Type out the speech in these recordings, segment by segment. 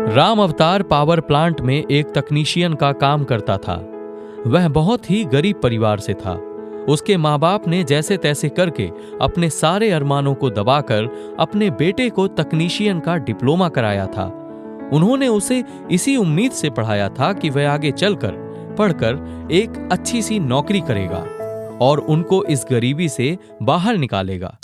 राम अवतार power plant में एक तकनीशियन का काम करता था। वह बहुत ही गरीब परिवार से था। उसके माँ बाप ने जैसे तैसे करके अपने सारे अरमानों को दबाकर अपने बेटे को तकनीशियन का डिप्लोमा कराया था। उन्होंने उसे इसी उम्मीद से पढ़ाया था कि वह आगे चलकर पढ़कर एक अच्छी सी नौकरी करेगा और उनको इस गरीबी से बाहर निकालेगा।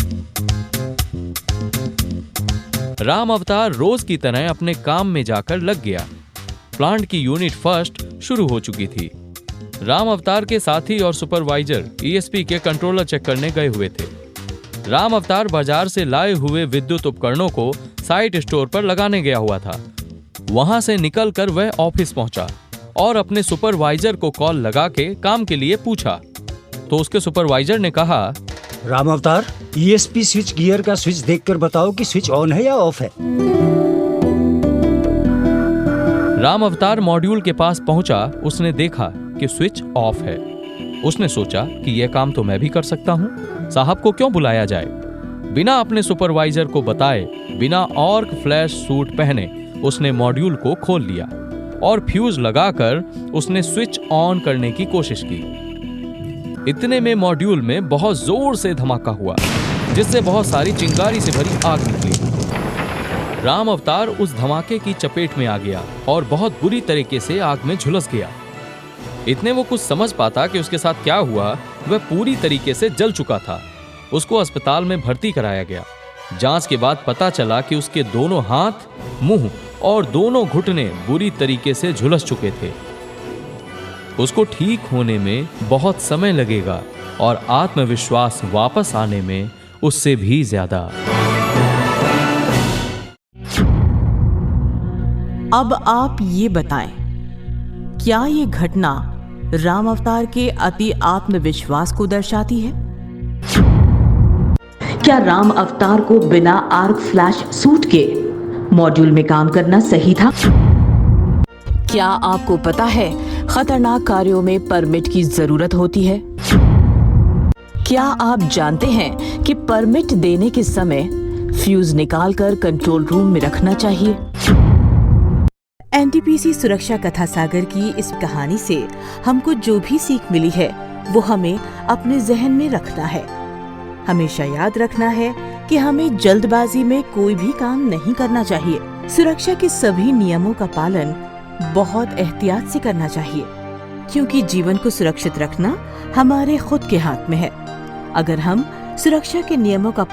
राम अवतार रोज की तरह अपने काम में जाकर लग गया। प्लांट की यूनिट फर्स्ट शुरू हो चुकी थी। राम अवतार के साथी और सुपरवाइजर ईएसपी के कंट्रोलर चेक करने गए हुए थे। राम अवतार बाजार से लाए हुए विद्युत उपकरणों को साइट स्टोर पर लगाने गया हुआ था। वहां से निकलकर वह ऑफिस पहुंचा और अपने सुपरवाइजर को कॉल लगा के काम के लिए पूछा तो उसके सुपरवाइजर ने कहा, राम अवतार, ईएसपी स्विच गियर का स्विच देखकर बताओ कि स्विच ऑन है या ऑफ है। राम अवतार मॉड्यूल के पास पहुंचा। उसने देखा कि स्विच ऑफ है। उसने सोचा कि यह काम तो मैं भी कर सकता हूं, साहब को क्यों बुलाया जाए। बिना अपने सुपरवाइजर को बताए, बिना ऑर्क फ्लैश सूट पहने उसने मॉड्यूल को खोल लिया और फ्यूज लगाकर उसने स्विच ऑन करने की कोशिश की। इतने में मॉड्यूल में बहुत जोर से धमाका हुआ, जिससे बहुत सारी चिंगारी से भरी आग निकली। राम अवतार उस धमाके की चपेट में आ गया और बहुत बुरी तरीके से आग में झुलस गया। इतने वो कुछ समझ पाता कि उसके साथ क्या हुआ। वह पूरी तरीके से जल चुका था। उसको अस्पताल में भर्ती कराया गया। जांच के बाद पता चला कि उसके दोनों हाथ, मुंह और दोनों घुटने बुरी तरीके से झुलस चुके थे। उसको ठीक होने में बहुत समय लगेगा और आत्मविश्वास वापस आने में उससे भी ज्यादा। अब आप ये बताएं, क्या ये घटना राम अवतार के अति आत्मविश्वास को दर्शाती है? क्या राम अवतार को बिना आर्क फ्लैश सूट के मॉड्यूल में काम करना सही था? क्या आपको पता है खतरनाक कार्यों में परमिट की जरूरत होती है? क्या आप जानते हैं कि परमिट देने के समय फ्यूज निकालकर कंट्रोल रूम में रखना चाहिए? एनटीपीसी सुरक्षा कथा सागर की इस कहानी से हमको जो भी सीख मिली है वो हमें अपने जहन में रखना है। हमेशा याद रखना है कि हमें जल्दबाजी में कोई भी काम नहीं करना चाहिए। सुरक्षा के सभी नियमों का पालन बहुत एहतियात से करना चाहिए, क्योंकि जीवन को सुरक्षित रखना हमारे खुद के हाथ में है। अगर हम सुरक्षा के नियमों का